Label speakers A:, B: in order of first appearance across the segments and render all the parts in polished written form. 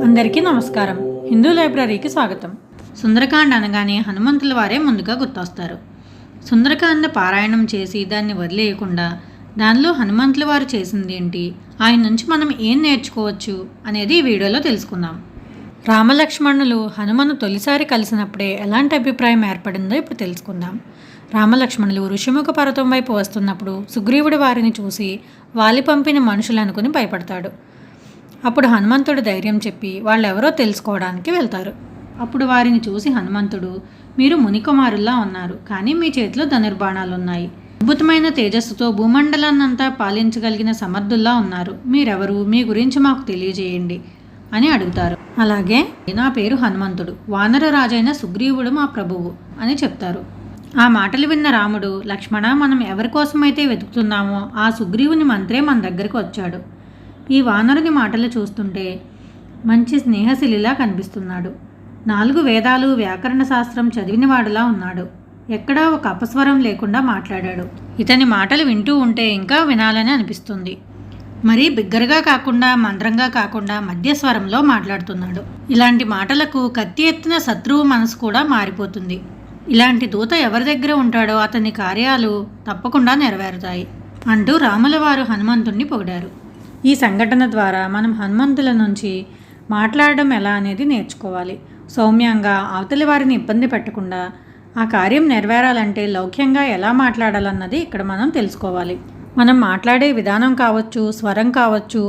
A: అందరికీ నమస్కారం. హిందూ లైబ్రరీకి స్వాగతం. సుందరకాండ అనగానే హనుమంతుల వారే ముందుగా గుర్తొస్తారు. సుందరకాండ పారాయణం చేసి దాన్ని వదిలేయకుండా దానిలో హనుమంతుల వారు చేసింది ఏంటి, ఆయన నుంచి మనం ఏం నేర్చుకోవచ్చు అనేది ఈ వీడియోలో తెలుసుకుందాం. రామలక్ష్మణులు హనుమను తొలిసారి కలిసినప్పుడే ఎలాంటి అభిప్రాయం ఏర్పడిందో ఇప్పుడు తెలుసుకుందాం. రామలక్ష్మణులు ఋషిముఖ పర్వతం వైపు వస్తున్నప్పుడు సుగ్రీవుడు వారిని చూసి వాలి పంపిన మనుషులు అనుకుని భయపడతాడు. అప్పుడు హనుమంతుడు ధైర్యం చెప్పి వాళ్ళెవరో తెలుసుకోవడానికి వెళ్తారు. అప్పుడు వారిని చూసి హనుమంతుడు, మీరు మునికుమారుల్లా ఉన్నారు, కానీ మీ చేతిలో ధనుర్బాణాలున్నాయి. అద్భుతమైన తేజస్సుతో భూమండలాన్నంతా పాలించగలిగిన సమర్థుల్లా ఉన్నారు. మీరెవరు, మీ గురించి మాకు తెలియజేయండి అని అడుగుతారు. అలాగే, నా పేరు హనుమంతుడు, వానర రాజైన సుగ్రీవుడు మా ప్రభువు అని చెప్తారు. ఆ మాటలు విన్న రాముడు, లక్ష్మణ, మనం ఎవరి కోసమైతే వెతుకుతున్నామో ఆ సుగ్రీవుని మంత్రే మన దగ్గరికి వచ్చాడు. ఈ వానరుని మాటలు చూస్తుంటే మంచి స్నేహశిలిలా కనిపిస్తున్నాడు. 4 వేదాలు వ్యాకరణ శాస్త్రం చదివినవాడులా ఉన్నాడు. ఎక్కడా ఒక అపస్వరం లేకుండా మాట్లాడాడు. ఇతని మాటలు వింటూ ఉంటే ఇంకా వినాలని అనిపిస్తుంది. మరీ బిగ్గరగా కాకుండా మంద్రంగా కాకుండా మధ్యస్వరంలో మాట్లాడుతున్నాడు. ఇలాంటి మాటలకు కత్తి ఎత్తిన శత్రువు మనసు కూడా మారిపోతుంది. ఇలాంటి దూత ఎవరి దగ్గర ఉంటాడో అతని కార్యాలు తప్పకుండా నెరవేరుతాయి అంటూ రాముల వారు హనుమంతుణ్ణి పొగిడారు. ఈ సంఘటన ద్వారా మనం హనుమంతుల నుంచి మాట్లాడడం ఎలా అనేది నేర్చుకోవాలి. సౌమ్యంగా అవతలి వారిని ఇబ్బంది పెట్టకుండా ఆ కార్యం నెరవేరాలంటే లౌక్యంగా ఎలా మాట్లాడాలన్నది ఇక్కడ మనం తెలుసుకోవాలి. మనం మాట్లాడే విధానం కావచ్చు, స్వరం కావచ్చు,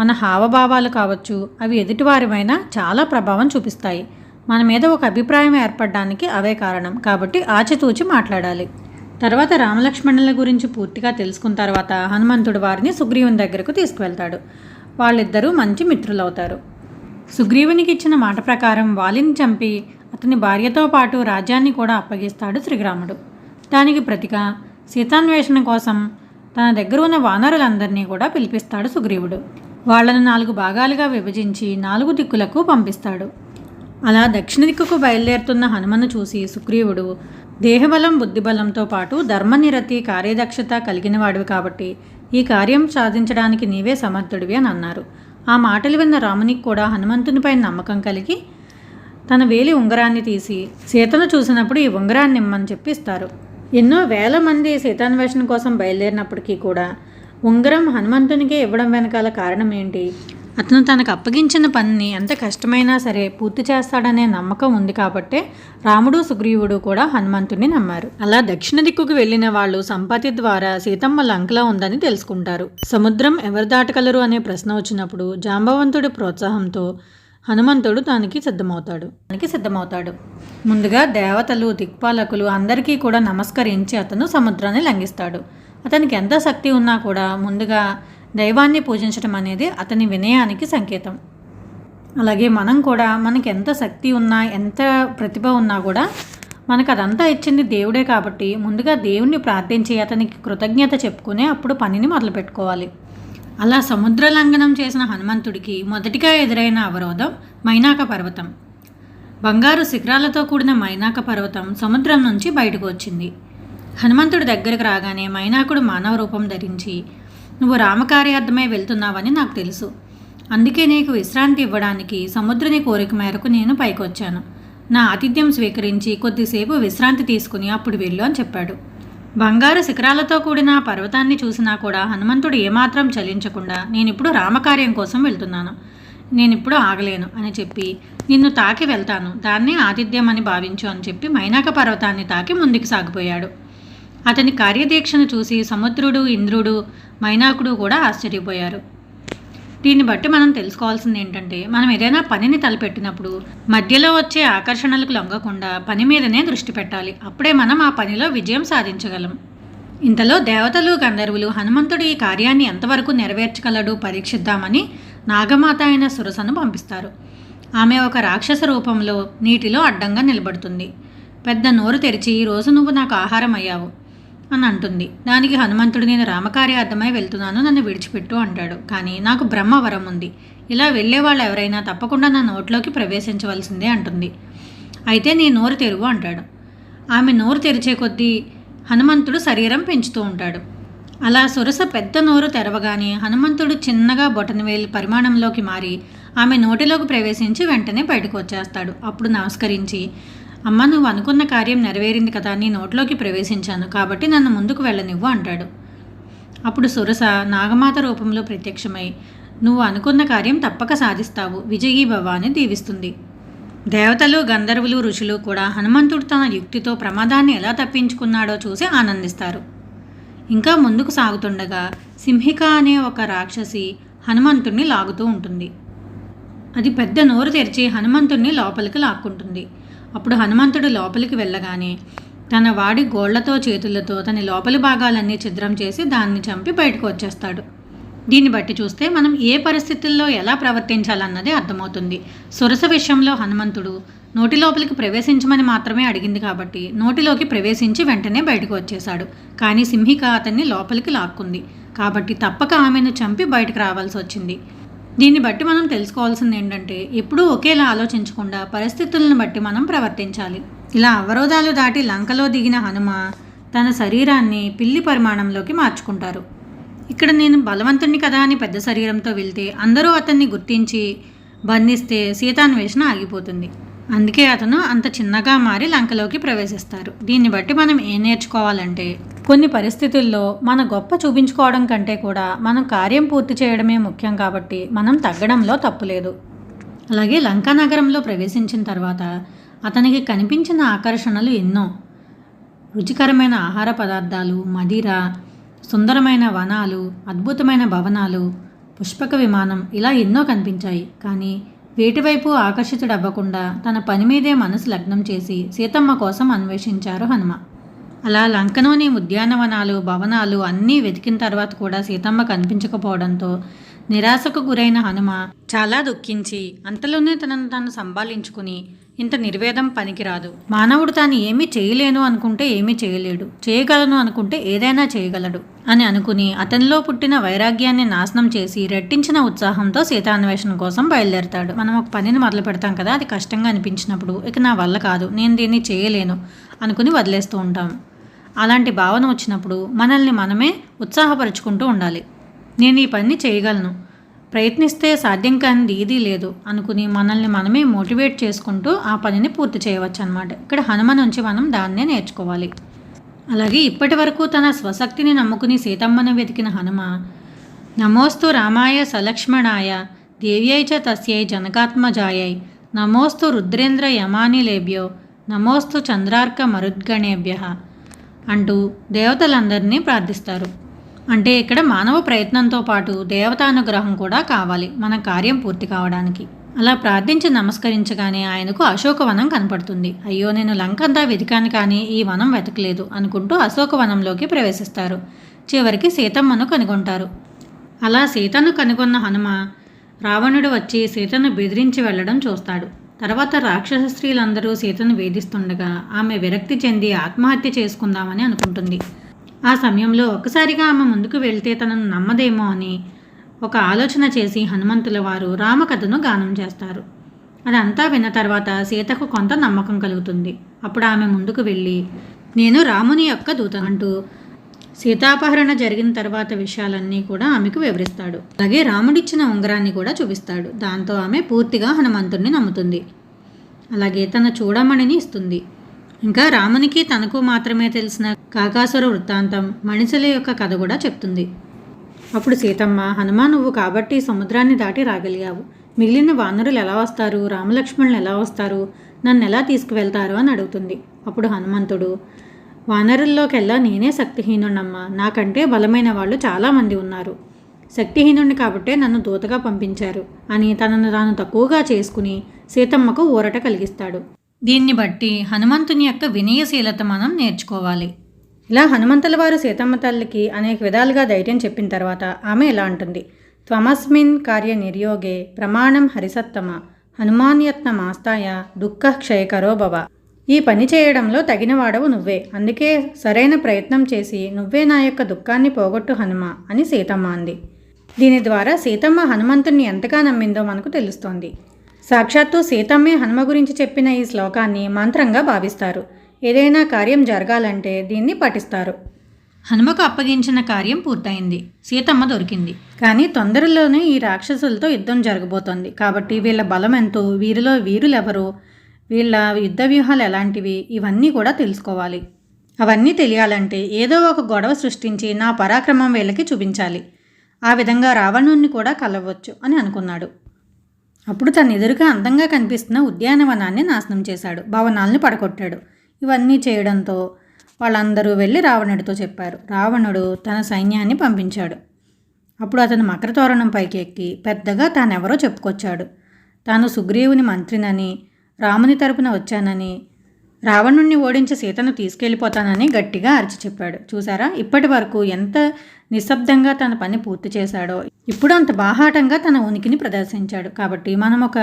A: మన హావభావాలు కావచ్చు, అవి ఎదుటివారిపైన చాలా ప్రభావం చూపిస్తాయి. మన మీద ఒక అభిప్రాయం ఏర్పడడానికి అవే కారణం. కాబట్టి ఆచితూచి మాట్లాడాలి. తర్వాత రామలక్ష్మణుల గురించి పూర్తిగా తెలుసుకున్న తర్వాత హనుమంతుడు వారిని సుగ్రీవుని దగ్గరకు తీసుకువెళ్తాడు. వాళ్ళిద్దరూ మంచి మిత్రులవుతారు. సుగ్రీవునికి ఇచ్చిన మాట ప్రకారం వాలిని చంపి అతని భార్యతో పాటు రాజ్యాన్ని కూడా అప్పగిస్తాడు శ్రీరాముడు. దానికి ప్రతిగా సీతాన్వేషణ కోసం తన దగ్గర ఉన్న వానరులందరినీ కూడా పిలిపిస్తాడు సుగ్రీవుడు. వాళ్లను 4 భాగాలుగా విభజించి 4 దిక్కులకు పంపిస్తాడు. అలా దక్షిణ దిక్కుకు బయలుదేరుతున్న హనుమను చూసి సుగ్రీవుడు, దేహబలం బుద్ధిబలంతో పాటు ధర్మనిరతి కార్యదక్షత కలిగినవాడివి కాబట్టి ఈ కార్యం సాధించడానికి నీవే సమర్థుడివి అని అన్నారు. ఆ మాటలు విన్న రామునికి కూడా హనుమంతునిపై నమ్మకం కలిగి తన వేలి ఉంగరాన్ని తీసి సీతను చూసినప్పుడు ఈ ఉంగరాన్ని ఇమ్మని చెప్పిస్తారు. ఎన్నో వేల మంది సీతాన్వేషణ కోసం బయలుదేరినప్పటికీ కూడా ఉంగరం హనుమంతునికే ఇవ్వడం వెనకాల కారణం ఏంటి? అతను తనకు అప్పగించిన పనిని ఎంత కష్టమైనా సరే పూర్తి చేస్తాడనే నమ్మకం ఉంది కాబట్టే రాముడు సుగ్రీవుడు కూడా హనుమంతుడిని నమ్మారు. అలా దక్షిణ దిక్కుకు వెళ్ళిన వాళ్ళు సంపత్తి ద్వారా సీతమ్మ లంకలో ఉందని తెలుసుకుంటారు. సముద్రం ఎవరు దాటగలరు అనే ప్రశ్న వచ్చినప్పుడు జాంబవంతుడి ప్రోత్సాహంతో హనుమంతుడు దానికి సిద్ధమవుతాడు. ముందుగా దేవతలు, దిక్పాలకులు అందరికీ కూడా నమస్కరించి అతను సముద్రాన్ని లంఘిస్తాడు. అతనికి ఎంత శక్తి ఉన్నా కూడా ముందుగా దైవాన్ని పూజించడం అనేది అతని వినయానికి సంకేతం. అలాగే మనం కూడా మనకి ఎంత శక్తి ఉన్నా, ఎంత ప్రతిభ ఉన్నా కూడా మనకు అదంతా ఇచ్చింది దేవుడే కాబట్టి ముందుగా దేవుణ్ణి ప్రార్థించి అతనికి కృతజ్ఞత చెప్పుకునే అప్పుడు పనిని మొదలుపెట్టుకోవాలి. అలా సముద్ర లంఘనం చేసిన హనుమంతుడికి మొదటిగా ఎదురైన అవరోధం మైనాక పర్వతం. బంగారు శిఖరాలతో కూడిన మైనాక పర్వతం సముద్రం నుంచి బయటకు వచ్చింది. హనుమంతుడి దగ్గరకు రాగానే మైనాకుడు మానవ రూపం ధరించి, నువ్వు రామకార్యార్థమై వెళ్తున్నావని నాకు తెలుసు, అందుకే నీకు విశ్రాంతి ఇవ్వడానికి సముద్రుని కోరిక మేరకు నేను పైకొచ్చాను. నా ఆతిథ్యం స్వీకరించి కొద్దిసేపు విశ్రాంతి తీసుకుని అప్పుడు వెళ్ళు అని చెప్పాడు. బంగారు శిఖరాలతో కూడిన పర్వతాన్ని చూసినా కూడా హనుమంతుడు ఏమాత్రం చలించకుండా, నేనిప్పుడు రామకార్యం కోసం వెళ్తున్నాను, నేనిప్పుడు ఆగలేను అని చెప్పి, నిన్ను తాకి వెళ్తాను, దాన్నే ఆతిథ్యం అని భావించు అని చెప్పి మైనాక పర్వతాన్ని తాకి ముందుకు సాగిపోయాడు. అతని కార్యదీక్షను చూసి సముద్రుడు, ఇంద్రుడు, మైనాకుడు కూడా ఆశ్చర్యపోయారు. దీన్ని బట్టి మనం తెలుసుకోవాల్సింది ఏంటంటే, మనం ఏదైనా పనిని తలపెట్టినప్పుడు మధ్యలో వచ్చే ఆకర్షణలకు లొంగకుండా పని మీదనే దృష్టి పెట్టాలి. అప్పుడే మనం ఆ పనిలో విజయం సాధించగలం. ఇంతలో దేవతలు, గంధర్వులు హనుమంతుడు ఈ కార్యాన్ని ఎంతవరకు నెరవేర్చగలడు పరీక్షిద్దామని నాగమాత అయిన సురసను పంపిస్తారు. ఆమె ఒక రాక్షస రూపంలో నీటిలో అడ్డంగా నిలబడుతుంది. పెద్ద నోరు తెరిచి, ఈరోజు నువ్వు నాకు ఆహారం అయ్యావు అని అంటుంది. దానికి హనుమంతుడు, నేను రామకార్యార్థమై వెళ్తున్నాను, నన్ను విడిచిపెట్టు అంటాడు. కానీ నాకు బ్రహ్మవరం ఉంది, ఇలా వెళ్ళేవాళ్ళు ఎవరైనా తప్పకుండా నా నోట్లోకి ప్రవేశించవలసిందే అంటుంది. అయితే నీ నోరు తెరువు అంటాడు. ఆమె నోరు తెరిచే కొద్దీ హనుమంతుడు శరీరం పెంచుతూ ఉంటాడు. అలా సురస పెద్ద నోరు తెరవగానే హనుమంతుడు చిన్నగా బొటనవేలు పరిమాణంలోకి మారి ఆమె నోటిలోకి ప్రవేశించి వెంటనే బయటకు వచ్చేస్తాడు. అప్పుడు నమస్కరించి, అమ్మ, నువ్వు అనుకున్న కార్యం నెరవేరింది కదా, నీ నోట్లోకి ప్రవేశించాను కాబట్టి నన్ను ముందుకు వెళ్ళనివ్వు అంటాడు. అప్పుడు సురస నాగమాత రూపంలో ప్రత్యక్షమై, నువ్వు అనుకున్న కార్యం తప్పక సాధిస్తావు, విజయీ భవ అని దీవిస్తుంది. దేవతలు, గంధర్వులు, ఋషులు కూడా హనుమంతుడు తన యుక్తితో ప్రమాదాన్ని ఎలా తప్పించుకున్నాడో చూసి ఆనందిస్తారు. ఇంకా ముందుకు సాగుతుండగా సింహిక అనే ఒక రాక్షసి హనుమంతుడిని లాగుతూ ఉంటుంది. అది పెద్ద నోరు తెరిచి హనుమంతుడిని లోపలికి లాక్కుంటుంది. అప్పుడు హనుమంతుడు లోపలికి వెళ్ళగానే తన వాడి గోళ్లతో చేతులతో తన లోపలి భాగాలన్నీ ఛిద్రం చేసి దాన్ని చంపి బయటకు వచ్చేస్తాడు. దీన్ని బట్టి చూస్తే మనం ఏ పరిస్థితుల్లో ఎలా ప్రవర్తించాలన్నది అర్థమవుతుంది. సురస విషయంలో హనుమంతుడు నోటి లోపలికి ప్రవేశించమని మాత్రమే అడిగింది కాబట్టి నోటిలోకి ప్రవేశించి వెంటనే బయటకు వచ్చేశాడు. కానీ సింహిక అతన్ని లోపలికి లాక్కుంది కాబట్టి తప్పక ఆమెను చంపి బయటకు రావాల్సి వచ్చింది. దీన్ని బట్టి మనం తెలుసుకోవాల్సింది ఏంటంటే, ఎప్పుడూ ఒకేలా ఆలోచించకుండా పరిస్థితులను బట్టి మనం ప్రవర్తించాలి. ఇలా అవరోధాలు దాటి లంకలో దిగిన హనుమ తన శరీరాన్ని పిల్లి పరిమాణంలోకి మార్చుకుంటారు. ఇక్కడ నేను బలవంతుణ్ణి కదా అని పెద్ద శరీరంతో వెళ్తే అందరూ అతన్ని గుర్తించి బంధిస్తే సీతాన్వేషణ ఆగిపోతుంది. అందుకే అతను అంత చిన్నగా మారి లంకలోకి ప్రవేశిస్తారు. దీన్ని బట్టి మనం ఏం నేర్చుకోవాలంటే, కొన్ని పరిస్థితుల్లో మన గొప్ప చూపించుకోవడం కంటే కూడా మనం కార్యం పూర్తి చేయడమే ముఖ్యం కాబట్టి మనం తగ్గడంలో తప్పులేదు. అలాగే లంకా నగరంలో ప్రవేశించిన తర్వాత అతనికి కనిపించిన ఆకర్షణలు ఎన్నో. రుచికరమైన ఆహార పదార్థాలు, మదిర, సుందరమైన వనాలు, అద్భుతమైన భవనాలు, పుష్పక విమానం, ఇలా ఎన్నో కనిపించాయి. కానీ వేటివైపు ఆకర్షితుడవ్వకుండా తన పని మీదే మనసు లగ్నం చేసి సీతమ్మ కోసం అన్వేషించారు హనుమ. అలా లంకలోని ఉద్యానవనాలు, భవనాలు అన్నీ వెతికిన తర్వాత కూడా సీతమ్మ కనిపించకపోవడంతో నిరాశకు గురైన హనుమ చాలా దుఃఖించి అంతలోనే తనను తాను సంభాళించుకుని, ఇంత నిర్వేదం పనికిరాదు, మానవుడు తాను ఏమీ చేయలేను అనుకుంటే ఏమీ చేయలేడు, చేయగలను అనుకుంటే ఏదైనా చేయగలడు అని అనుకుని అతనిలో పుట్టిన వైరాగ్యాన్ని నాశనం చేసి రెట్టించిన ఉత్సాహంతో సీతాన్వేషణ కోసం బయలుదేరతాడు. మనం ఒక పనిని మొదలు పెడతాం కదా, అది కష్టంగా అనిపించినప్పుడు ఇక నా వల్ల కాదు, నేను దీన్ని చేయలేను అనుకుని వదిలేస్తూ ఉంటాం. అలాంటి భావన వచ్చినప్పుడు మనల్ని మనమే ఉత్సాహపరుచుకుంటూ ఉండాలి. నేను ఈ పని చేయగలను, ప్రయత్నిస్తే సాధ్యం కానిది ఏదీ లేదు అనుకుని మనల్ని మనమే మోటివేట్ చేసుకుంటూ ఆ పనిని పూర్తి చేయవచ్చు అన్నమాట. ఇక్కడ హనుమ నుంచి మనం దాన్నే నేర్చుకోవాలి. అలాగే ఇప్పటి వరకు తన స్వశక్తిని నమ్ముకుని సీతమ్మను వెతికిన హనుమ, నమోస్తు రామాయ సలక్ష్మణాయ దేవ్యై చ తస్యై జనకాత్మజాయై నమోస్తు రుద్రేంద్ర యమానిలేభ్యో నమోస్తు చంద్రార్క మరుద్గణేభ్య అంటూ దేవతలందరినీ ప్రార్థిస్తారు. అంటే ఇక్కడ మానవ ప్రయత్నంతో పాటు దేవతానుగ్రహం కూడా కావాలి మన కార్యం పూర్తి కావడానికి. అలా ప్రార్థించి నమస్కరించగానే ఆయనకు అశోకవనం కనపడుతుంది. అయ్యో, నేను లంకంతా వెతికాను కానీ ఈ వనం వెతకలేదు అనుకుంటూ అశోకవనంలోకి ప్రవేశిస్తారు. చివరికి సీతమ్మను కనుగొంటారు. అలా సీతను కనుగొన్న హనుమ రావణుడు వచ్చి సీతను బెదిరించి వెళ్లడం చూస్తాడు. తర్వాత రాక్షస స్త్రీలందరూ సీతను వేధిస్తుండగా ఆమె విరక్తి చెంది ఆత్మహత్య చేసుకుందామని అనుకుంటుంది. ఆ సమయంలో ఒక్కసారిగా ఆమె ముందుకు వెళ్తే తనను నమ్మదేమో అని ఒక ఆలోచన చేసి హనుమంతుల వారు రామకథను గానం చేస్తారు. అదంతా విన్న తర్వాత సీతకు కొంత నమ్మకం కలుగుతుంది. అప్పుడు ఆమె ముందుకు వెళ్ళి, నేను రాముని యొక్క దూత అంటూ సీతాపహరణ జరిగిన తర్వాత విషయాలన్నీ కూడా ఆమెకు వివరిస్తాడు. అలాగే రాముడిచ్చిన ఉంగరాన్ని కూడా చూపిస్తాడు. దాంతో ఆమె పూర్తిగా హనుమంతుడిని నమ్ముతుంది. అలాగే తన చూడమణిని ఇస్తుంది. ఇంకా రామునికి తనకు మాత్రమే తెలిసిన కాకాసుర వృత్తాంతం, మణిసల యొక్క కథ కూడా చెప్తుంది. అప్పుడు సీతమ్మ, హనుమ, నువ్వు కాబట్టి సముద్రాన్ని దాటి రాగలిగావు, మిగిలిన వానరులు ఎలా వస్తారు, రామలక్ష్మణులు ఎలా వస్తారు, నన్ను ఎలా తీసుకువెళ్తారు అని అడుగుతుంది. అప్పుడు హనుమంతుడు, వానరుల్లోకెల్లా నేనే శక్తిహీనున్నమ్మా, నాకంటే బలమైన వాళ్ళు చాలామంది ఉన్నారు, శక్తిహీనుణ్ణి కాబట్టే నన్ను దూతగా పంపించారు అని తనను తాను తక్కువగా చేసుకుని సీతమ్మకు ఊరట కలిగిస్తాడు. దీన్ని బట్టి హనుమంతుని యొక్క వినయశీలత మనం నేర్చుకోవాలి. ఇలా హనుమంతుల వారు సీతమ్మ తల్లికి అనేక విధాలుగా ధైర్యం చెప్పిన తర్వాత ఆమె ఇలా అంటుంది, త్వమస్మిన్ కార్య నిర్యోగే ప్రమాణం హరిసత్తమ హనుమాన్యత్న మాస్తాయ దుఃఖ క్షయకరో భవ. ఈ పని చేయడంలో తగినవాడవు నువ్వే, అందుకే సరైన ప్రయత్నం చేసి నువ్వే నా యొక్క దుఃఖాన్ని పోగొట్టు హనుమ అని సీతమ్మ అంది. దీని ద్వారా సీతమ్మ హనుమంతుణ్ణి ఎంతగా నమ్మిందో మనకు తెలుస్తోంది. సాక్షాత్తు సీతమ్మే హనుమ గురించి చెప్పిన ఈ శ్లోకాన్ని మంత్రంగా భావిస్తారు. ఏదైనా కార్యం జరగాలంటే దీన్ని పఠిస్తారు. హనుమకు అప్పగించిన కార్యం పూర్తయింది. సీతమ్మ దొరికింది. కానీ తొందరలోనే ఈ రాక్షసులతో యుద్ధం జరగబోతోంది. కాబట్టి వీళ్ళ బలం ఎంతో, వీరిలో వీరులెవరో, వీళ్ళ యుద్ధ వ్యూహాలు ఎలాంటివి, ఇవన్నీ కూడా తెలుసుకోవాలి. అవన్నీ తెలియాలంటే ఏదో ఒక గొడవ సృష్టించి నా పరాక్రమం వీళ్ళకి చూపించాలి. ఆ విధంగా రావణుణ్ణి కూడా కలవచ్చు అని అనుకున్నాడు. అప్పుడు తన ఎదురుగా అందంగా కనిపిస్తున్న ఉద్యానవనాన్ని నాశనం చేశాడు. భవనాల్ని పడగొట్టాడు. ఇవన్నీ చేయడంతో వాళ్ళందరూ వెళ్ళి రావణుడితో చెప్పారు. రావణుడు తన సైన్యాన్ని పంపించాడు. అప్పుడు అతను మకర తోరణం పైకి ఎక్కి పెద్దగా తానెవరో చెప్పుకొచ్చాడు. తాను సుగ్రీవుని మంత్రినని, రాముని తరపున వచ్చానని, రావణుణ్ణి ఓడించి సీతను తీసుకెళ్ళిపోతానని గట్టిగా అరిచి చెప్పాడు. చూసారా, ఇప్పటి వరకు ఎంత నిశ్శబ్దంగా తన పని పూర్తి చేశాడో, ఇప్పుడు అంత బాహాటంగా తన ఉనికిని ప్రదర్శించాడు. కాబట్టి మనం ఒక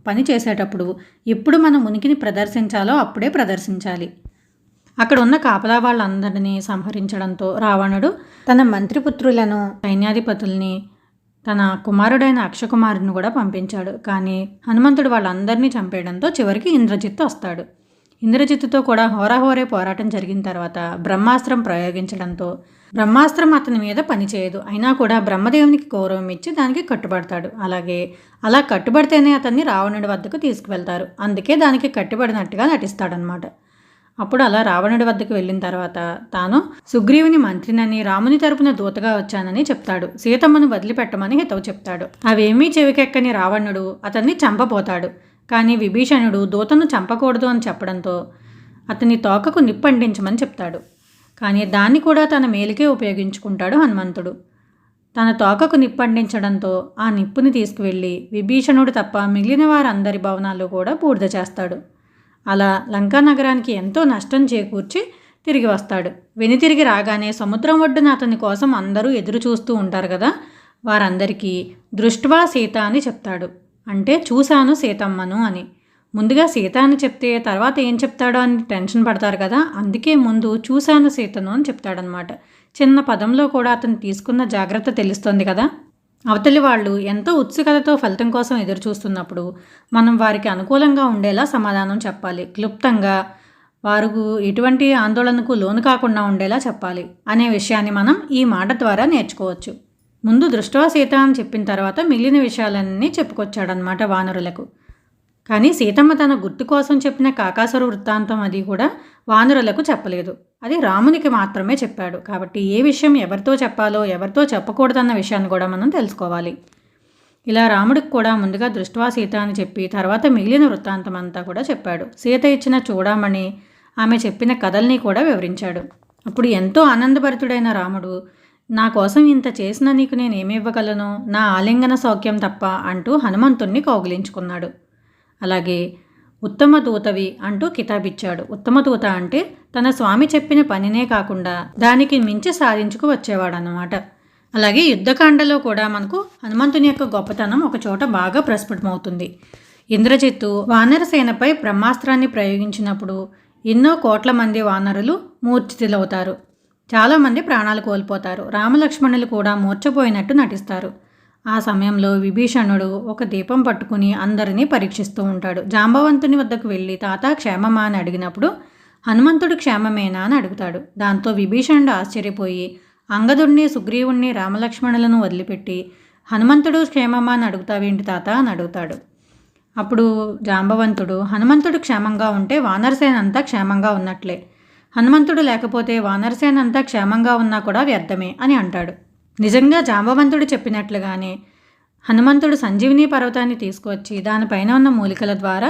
A: పని చేసేటప్పుడు ఎప్పుడు మనం ఉనికిని ప్రదర్శించాలో అప్పుడే ప్రదర్శించాలి. అక్కడ ఉన్న కాపలా వాళ్ళందరినీ సంహరించడంతో రావణుడు తన మంత్రిపుత్రులను, సైన్యాధిపతుల్ని, తన కుమారుడైన అక్షకుమారుని కూడా పంపించాడు. కానీ హనుమంతుడు వాళ్ళందరినీ చంపేయడంతో చివరికి ఇంద్రజిత్తు వస్తాడు. ఇంద్రజిత్తుతో కూడా హోరాహోరే పోరాటం జరిగిన తర్వాత బ్రహ్మాస్త్రం ప్రయోగించడంతో బ్రహ్మాస్త్రం అతని మీద పనిచేయదు. అయినా కూడా బ్రహ్మదేవునికి గౌరవం ఇచ్చి దానికి కట్టుబడతాడు. అలా కట్టుబడితేనే అతన్ని రావణుడి వద్దకు తీసుకువెళ్తారు. అందుకే దానికి కట్టుబడినట్టుగా నటిస్తాడనమాట. అప్పుడు అలా రావణుడి వద్దకు వెళ్ళిన తర్వాత తాను సుగ్రీవుని మంత్రినని, రాముని తరపున దూతగా వచ్చానని చెప్తాడు. సీతమ్మను వదిలిపెట్టమని హితవు చెప్తాడు. అవేమీ చెవికెక్కని రావణుడు అతన్ని చంపబోతాడు. కానీ విభీషణుడు దూతను చంపకూడదు అని చెప్పడంతో అతని తోకకు నిప్పంటించమని చెప్తాడు. కానీ దాన్ని కూడా తన మేలుకే ఉపయోగించుకుంటాడు హనుమంతుడు. తన తోకకు నిప్పంటించడంతో ఆ నిప్పుని తీసుకువెళ్ళి విభీషణుడు తప్ప మిగిలిన వారందరి భవనాల్లో కూడా బూడిద చేస్తాడు. అలా లంకా నగరానికి ఎంతో నష్టం చేకూర్చి తిరిగి వస్తాడు. వెనుతిరిగి రాగానే సముద్రం ఒడ్డున అతని కోసం అందరూ ఎదురు చూస్తూ ఉంటారు కదా, వారందరికీ దృష్ట్వా సీత అని చెప్తాడు. అంటే చూశాను సీతమ్మను అని. ముందుగా సీత అని చెప్తే తర్వాత ఏం చెప్తాడో అని టెన్షన్ పడతారు కదా, అందుకే ముందు చూశాను సీతను అని చెప్తాడనమాట. చిన్న పదంలో కూడా అతను తీసుకున్న జాగ్రత్త తెలుస్తుంది కదా. అవతలి వాళ్ళు ఎంతో ఉత్సుకతతో ఫలితం కోసం ఎదురు చూస్తున్నప్పుడు మనం వారికి అనుకూలంగా ఉండేలా సమాధానం చెప్పాలి. క్లుప్తంగా వారు ఎటువంటి ఆందోళనకు లోను కాకుండా ఉండేలా చెప్పాలి అనే విషయాన్ని మనం ఈ మాట ద్వారా నేర్చుకోవచ్చు. ముందు దృష్ట్వా సీత అని చెప్పిన తర్వాత మిగిలిన విషయాలన్నీ చెప్పుకొచ్చాడనమాట వానరులకు. కానీ సీతమ్మ తన గుర్తు కోసం చెప్పిన కాకాసుర వృత్తాంతం అది కూడా వానరులకు చెప్పలేదు. అది రామునికి మాత్రమే చెప్పాడు. కాబట్టి ఏ విషయం ఎవరితో చెప్పాలో ఎవరితో చెప్పకూడదన్న విషయాన్ని కూడా మనం తెలుసుకోవాలి. ఇలా రాముడికి కూడా ముందుగా దృష్ట్వా సీత అని చెప్పి తర్వాత మిగిలిన వృత్తాంతం అంతా కూడా చెప్పాడు. సీత ఇచ్చిన చూడమని, ఆమె చెప్పిన కథల్ని కూడా వివరించాడు. అప్పుడు ఎంతో ఆనందభరితుడైన రాముడు, నా కోసం ఇంత చేసిన నీకు నేనేమివ్వగలను, నా ఆలింగన సౌఖ్యం తప్ప అంటూ హనుమంతుణ్ణి కౌగిలించుకున్నాడు. అలాగే ఉత్తమ దూతవి అంటూ కితాబిచ్చాడు. ఉత్తమ దూత అంటే తన స్వామి చెప్పిన పనినే కాకుండా దానికి మించి సాధించుకు వచ్చేవాడనమాట. అలాగే యుద్ధకాండలో కూడా మనకు హనుమంతుని యొక్క గొప్పతనం ఒక చోట బాగా ప్రస్ఫుటమవుతుంది. ఇంద్రజిత్తు వానరసేనపై బ్రహ్మాస్త్రాన్ని ప్రయోగించినప్పుడు ఎన్నో కోట్ల మంది వానరులు మూర్ఛితులవుతారు. చాలామంది ప్రాణాలు కోల్పోతారు. రామలక్ష్మణులు కూడా మూర్ఛపోయినట్టు నటిస్తారు. ఆ సమయంలో విభీషణుడు ఒక దీపం పట్టుకుని అందరినీ పరీక్షిస్తూ ఉంటాడు. జాంబవంతుని వద్దకు వెళ్ళి తాత క్షేమమా అని అడిగినప్పుడు హనుమంతుడు క్షేమమేనా అని అడుగుతాడు. దాంతో విభీషణుడు ఆశ్చర్యపోయి అంగదుడిని, సుగ్రీవుణ్ణి, రామలక్ష్మణులను వదిలిపెట్టి హనుమంతుడు క్షేమమా అని అడుగుతావేంటి తాత అని అడుగుతాడు. అప్పుడు జాంబవంతుడు హనుమంతుడు క్షేమంగా ఉంటే వానరసేన అంతా క్షేమంగా ఉన్నట్లే, హనుమంతుడు లేకపోతే వానరసేన అంతా క్షేమంగా ఉన్నా కూడా వ్యర్థమే అని అంటాడు. నిజంగా జాంబవంతుడు చెప్పినట్లుగానే హనుమంతుడు సంజీవిని పర్వతాన్ని తీసుకువచ్చి దానిపైన ఉన్న మూలికల ద్వారా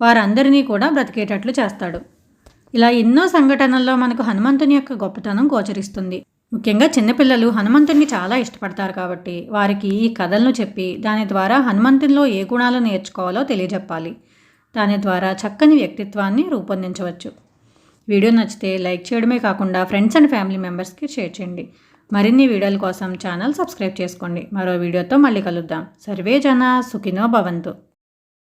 A: వారందరినీ కూడా బ్రతికేటట్లు చేస్తాడు. ఇలా ఎన్నో సంఘటనల్లో మనకు హనుమంతుని యొక్క గొప్పతనం గోచరిస్తుంది. ముఖ్యంగా చిన్నపిల్లలు హనుమంతుడిని చాలా ఇష్టపడతారు కాబట్టి వారికి ఈ కథలను చెప్పి దాని ద్వారా హనుమంతునిలో ఏ గుణాలు నేర్చుకోవాలో తెలియజెప్పాలి. దాని ద్వారా చక్కని వ్యక్తిత్వాన్ని రూపొందించవచ్చు. వీడియో నచ్చితే లైక్ చేయడమే కాకుండా ఫ్రెండ్స్ అండ్ ఫ్యామిలీ మెంబర్స్కి షేర్ చేయండి. మరిన్ని వీడియోల కోసం ఛానల్ సబ్స్క్రైబ్ చేసుకోండి. మరో వీడియోతో మళ్ళీ కలుద్దాం. సర్వే జనా సుఖినో భవంతు.